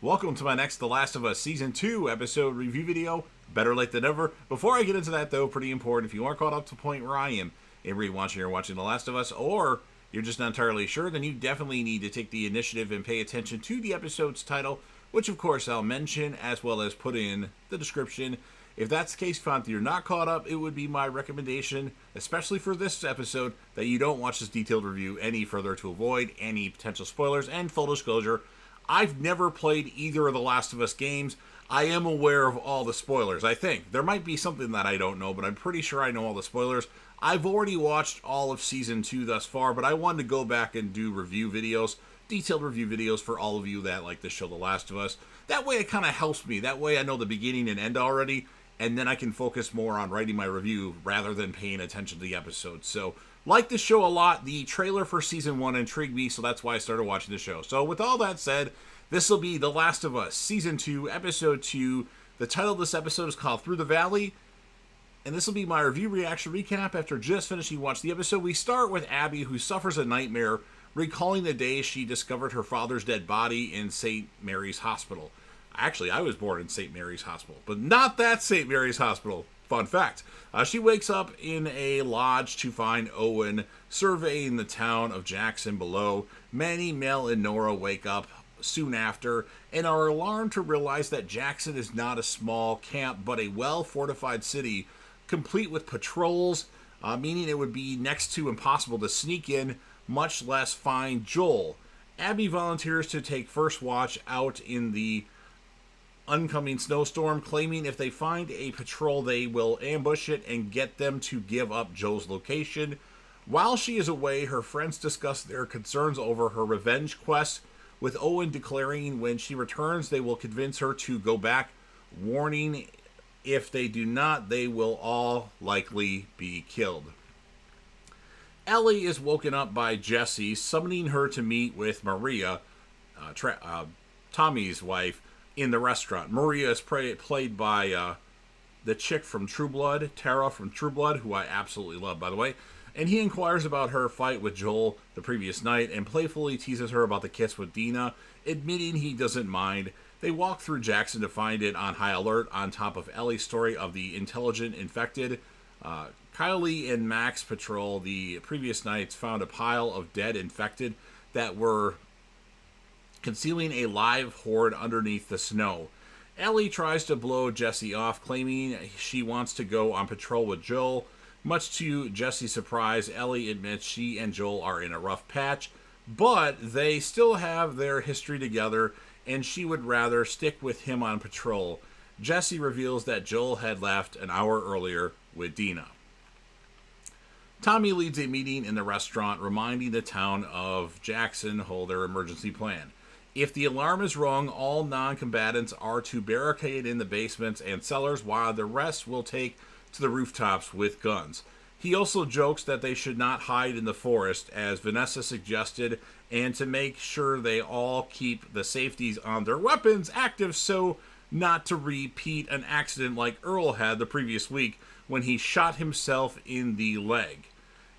Welcome to my next The Last of Us Season 2 episode review video. Better late than never. Before I get into that, though, pretty important, if you aren't caught up to the point where I am in rewatching or watching The Last of Us, or you're just not entirely sure, then you definitely need to take the initiative and pay attention to the episode's title, which of course I'll mention as well as put in the description. If that's the case, found that you're not caught up, it would be my recommendation, especially for this episode, that you don't watch this detailed review any further to avoid any potential spoilers. And full disclosure, I've never played either of the Last of Us games. I am aware of all the spoilers, I think. There might be something that I don't know, but I'm pretty sure I know all the spoilers. I've already watched all of Season 2 thus far, but I wanted to go back and do review videos, detailed review videos for all of you that like the show The Last of Us. That way it kind of helps me. That way I know the beginning and end already, and then I can focus more on writing my review rather than paying attention to the episode. So, like the show a lot. The trailer for Season 1 intrigued me, so that's why I started watching the show. So, with all that said, this will be The Last of Us, Season 2, Episode 2. The title of this episode is called Through the Valley, and this will be my review reaction recap after just finishing watching the episode. We start with Abby, who suffers a nightmare, recalling the day she discovered her father's dead body in St. Mary's Hospital. Actually, I was born in St. Mary's Hospital, but not that St. Mary's Hospital. Fun fact. She wakes up in a lodge to find Owen surveying the town of Jackson below. Manny, Mel, and Nora wake up soon after and are alarmed to realize that Jackson is not a small camp, but a well-fortified city, complete with patrols, meaning it would be next to impossible to sneak in, much less find Joel. Abby volunteers to take first watch out in the oncoming snowstorm, claiming if they find a patrol, they will ambush it and get them to give up Joel's location. While she is away, her friends discuss their concerns over her revenge quest, with Owen declaring when she returns, they will convince her to go back, warning if they do not, they will all likely be killed. Ellie is woken up by Jesse, summoning her to meet with Maria, Tommy's wife, in the restaurant. Maria is played by the chick from True Blood, Tara from True Blood, who I absolutely love, by the way. And he inquires about her fight with Joel the previous night and playfully teases her about the kiss with Dina, admitting he doesn't mind. They walk through Jackson to find it on high alert on top of Ellie's story of the intelligent infected. Kylie and Max patrol the previous nights, found a pile of dead infected that were concealing a live horde underneath the snow. Ellie tries to blow Jesse off, claiming she wants to go on patrol with Joel. Much to Jesse's surprise, Ellie admits she and Joel are in a rough patch, but they still have their history together, and she would rather stick with him on patrol. Jesse reveals that Joel had left an hour earlier with Dina. Tommy leads a meeting in the restaurant, reminding the town of Jackson hold their emergency plan. If the alarm is rung, all non-combatants are to barricade in the basements and cellars, while the rest will take to the rooftops with guns. He also jokes that they should not hide in the forest, as Vanessa suggested, and to make sure they all keep the safeties on their weapons active so not to repeat an accident like Earl had the previous week when he shot himself in the leg.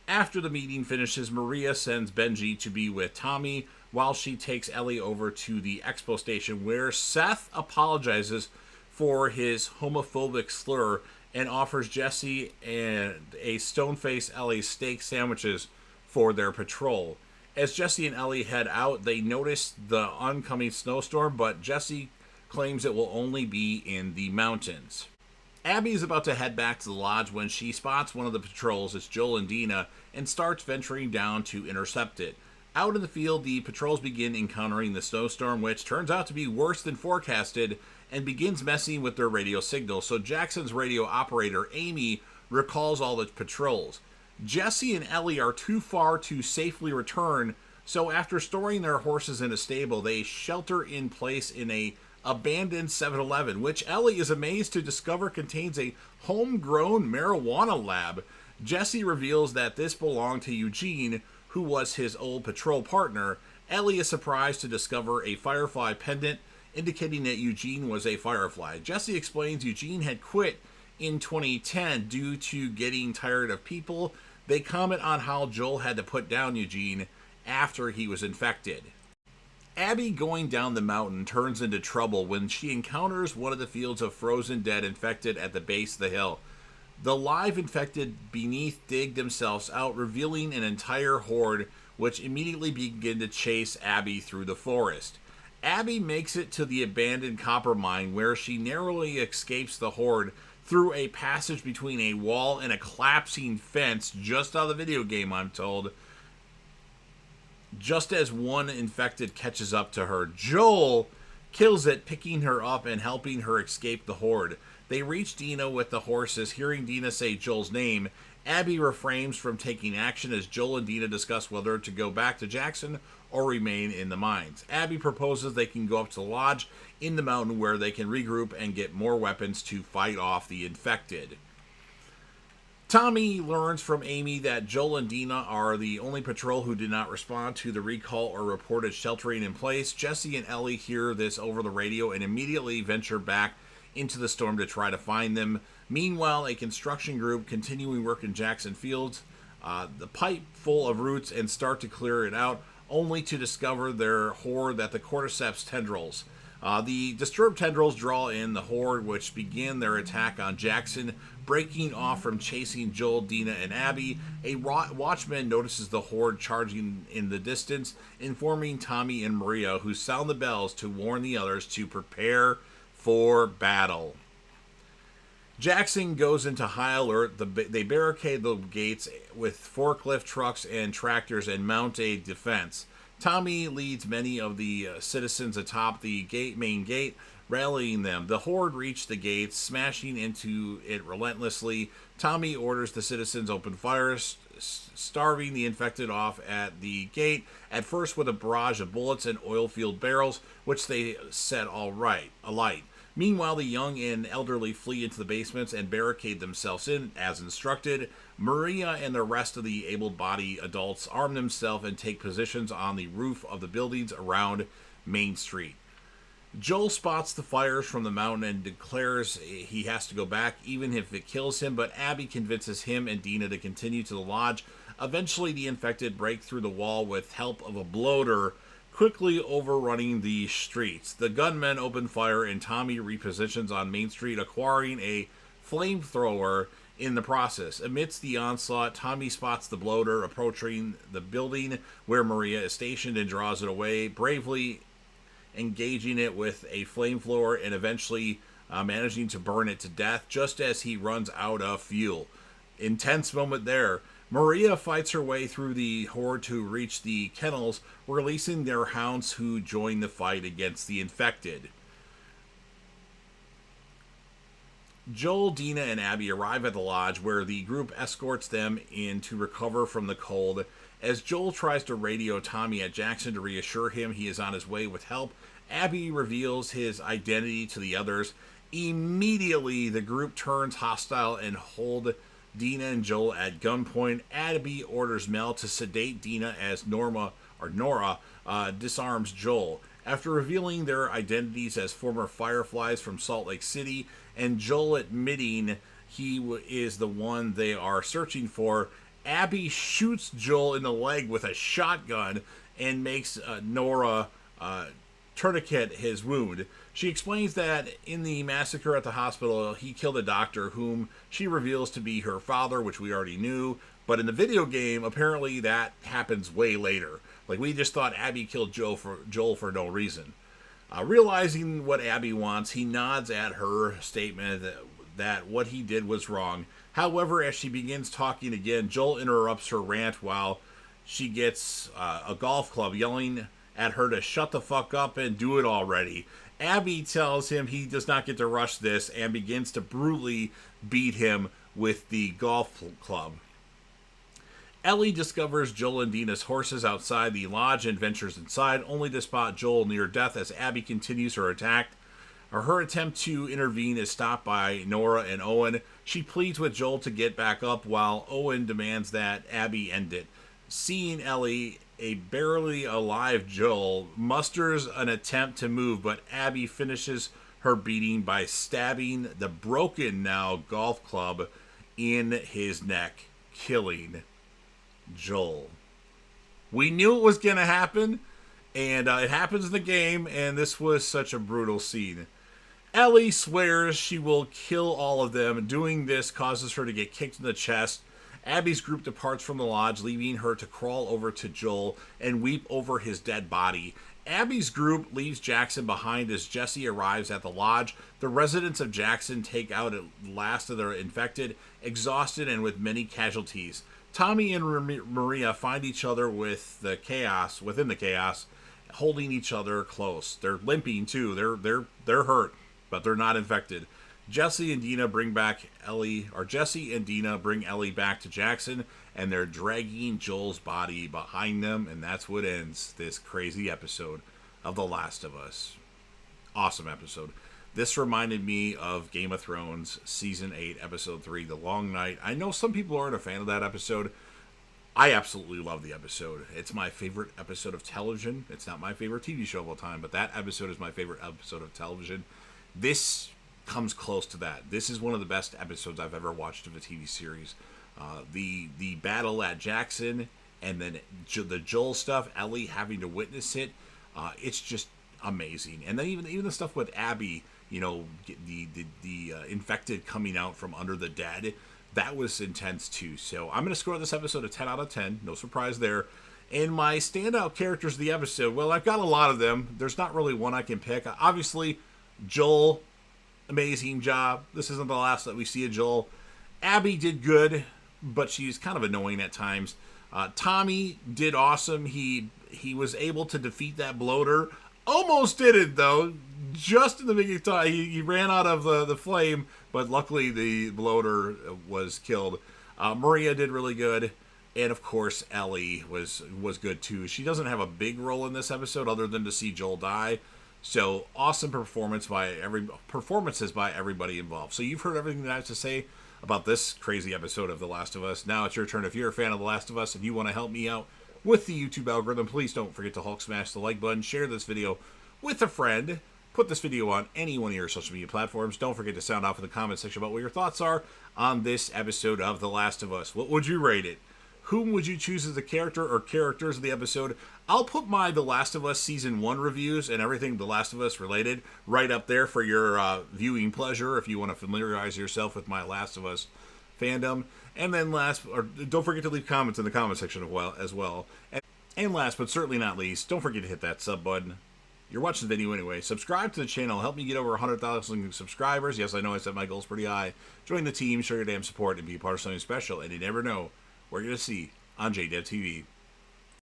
After the meeting finishes, Maria sends Benji to be with Tommy, while she takes Ellie over to the expo station, where Seth apologizes for his homophobic slur and offers Jesse and a stone-faced Ellie steak sandwiches for their patrol. As Jesse and Ellie head out, they notice the oncoming snowstorm, but Jesse claims it will only be in the mountains. Abby is about to head back to the lodge when she spots one of the patrols, it's Joel and Dina, and starts venturing down to intercept it. Out in the field, the patrols begin encountering the snowstorm, which turns out to be worse than forecasted, and begins messing with their radio signal. So Jackson's radio operator, Amy, recalls all the patrols. Jesse and Ellie are too far to safely return, so after storing their horses in a stable, they shelter in place in a abandoned 7-Eleven, which Ellie is amazed to discover contains a homegrown marijuana lab. Jesse reveals that this belonged to Eugene, who was his old patrol partner. Ellie is surprised to discover a Firefly pendant, indicating that Eugene was a Firefly. Jesse explains Eugene had quit in 2010 due to getting tired of people. They comment on how Joel had to put down Eugene after he was infected. Abby going down the mountain turns into trouble when she encounters one of the fields of frozen dead infected at the base of the hill. The live infected beneath dig themselves out, revealing an entire horde, which immediately begin to chase Abby through the forest. Abby makes it to the abandoned copper mine, where she narrowly escapes the horde through a passage between a wall and a collapsing fence, just out of the video game, I'm told. Just as one infected catches up to her, Joel kills it, picking her up and helping her escape the horde. They reach Dina with the horses. Hearing Dina say Joel's name, Abby refrains from taking action as Joel and Dina discuss whether to go back to Jackson or remain in the mines. Abby proposes they can go up to the lodge in the mountain where they can regroup and get more weapons to fight off the infected. Tommy learns from Amy that Joel and Dina are the only patrol who did not respond to the recall or reported sheltering in place. Jesse and Ellie hear this over the radio and immediately venture back into the storm to try to find them. Meanwhile, a construction group continuing work in Jackson Fields, the pipe full of roots, and start to clear it out, only to discover their horde that the cordyceps tendrils. The disturbed tendrils draw in the horde, which begin their attack on Jackson, breaking off from chasing Joel, Dina, and Abby. A watchman notices the horde charging in the distance, informing Tommy and Maria, who sound the bells to warn the others to prepare for battle. Jackson goes into high alert. They barricade the gates with forklift trucks and tractors and mount a defense. Tommy leads many of the citizens atop the main gate, rallying them. The horde reach the gates, smashing into it relentlessly. Tommy orders the citizens open fire, starving the infected off at the gate, at first with a barrage of bullets and oil-filled barrels, which they set alight. Meanwhile, the young and elderly flee into the basements and barricade themselves in, as instructed. Maria and the rest of the able-bodied adults arm themselves and take positions on the roof of the buildings around Main Street. Joel spots the fires from the mountain and declares he has to go back, even if it kills him, but Abby convinces him and Dina to continue to the lodge. Eventually, the infected break through the wall with help of a bloater, quickly overrunning the streets. The gunmen open fire and Tommy repositions on Main Street, acquiring a flamethrower in the process. Amidst the onslaught, Tommy spots the bloater approaching the building where Maria is stationed and draws it away, bravely engaging it with a flamethrower and eventually managing to burn it to death just as he runs out of fuel. Intense moment there. Maria fights her way through the horde to reach the kennels, releasing their hounds who join the fight against the infected. Joel, Dina, and Abby arrive at the lodge, where the group escorts them in to recover from the cold. As Joel tries to radio Tommy at Jackson to reassure him he is on his way with help, Abby reveals his identity to the others. Immediately, the group turns hostile and hold Dina and Joel at gunpoint. Abby orders Mel to sedate Dina as Nora disarms Joel. After revealing their identities as former Fireflies from Salt Lake City, and Joel admitting he is the one they are searching for, Abby shoots Joel in the leg with a shotgun and makes Nora tourniquet his wound. She explains that in the massacre at the hospital, he killed a doctor whom she reveals to be her father, which we already knew. But in the video game, apparently that happens way later. Like, we just thought Abby killed Joel for no reason. Realizing what Abby wants, he nods at her statement that what he did was wrong. However, as she begins talking again, Joel interrupts her rant while she gets a golf club, yelling at her to shut the fuck up and do it already. Abby tells him he does not get to rush this and begins to brutally beat him with the golf club. Ellie discovers Joel and Dina's horses outside the lodge and ventures inside, only to spot Joel near death as Abby continues her attack. Her attempt to intervene is stopped by Nora and Owen. She pleads with Joel to get back up while Owen demands that Abby end it. Seeing Ellie, a barely alive Joel musters an attempt to move, but Abby finishes her beating by stabbing the broken now golf club in his neck, killing Joel. We knew it was going to happen. And it happens in the game, and this was such a brutal scene. Ellie swears she will kill all of them. Doing this causes her to get kicked in the chest. Abby's group departs from the lodge, leaving her to crawl over to Joel and weep over his dead body. Abby's group leaves Jackson behind as Jesse arrives at the lodge. The residents of Jackson take out at last of their infected, exhausted, and with many casualties. Tommy and Maria find each other within the chaos, holding each other close. They're limping too. They're hurt, but they're not infected. Jesse and Dina bring Ellie back to Jackson, and they're dragging Joel's body behind them, and that's what ends this crazy episode of The Last of Us. Awesome episode. This reminded me of Game of Thrones Season 8, Episode 3, The Long Night. I know some people aren't a fan of that episode. I absolutely love the episode. It's my favorite episode of television. It's not my favorite TV show of all time, but that episode is my favorite episode of television. This comes close to that. This is one of the best episodes I've ever watched of a TV series. The battle at Jackson, and then the Joel stuff, Ellie having to witness it. It's just amazing. And then even the stuff with Abby, the infected coming out from under the dead, that was intense too. So I'm going to score this episode a 10 out of 10. No surprise there. And my standout characters of the episode, well, I've got a lot of them. There's not really one I can pick. Obviously, Joel, amazing job. This isn't the last that we see of Joel. Abby did good, but she's kind of annoying at times. Tommy did awesome. He was able to defeat that bloater. Almost did it, though. Just in the beginning of time. He ran out of the flame, but luckily the bloater was killed. Maria did really good. And, of course, Ellie was good, too. She doesn't have a big role in this episode other than to see Joel die. So, awesome performances by everybody involved. So, you've heard everything that I have to say about this crazy episode of The Last of Us. Now it's your turn. If you're a fan of The Last of Us and you want to help me out with the YouTube algorithm, please don't forget to Hulk smash the like button, share this video with a friend, put this video on any one of your social media platforms. Don't forget to sound off in the comment section about what your thoughts are on this episode of The Last of Us. What would you rate it? Whom would you choose as the character or characters of the episode? I'll put my The Last of Us Season 1 reviews and everything The Last of Us related right up there for your viewing pleasure if you want to familiarize yourself with my Last of Us fandom. And then don't forget to leave comments in the comment section as well. And last but certainly not least, don't forget to hit that sub button. You're watching the video anyway. Subscribe to the channel. Help me get over 100,000 subscribers. Yes, I know I set my goals pretty high. Join the team, show your damn support, and be a part of something special. And you never know what you're going to see on JDev TV.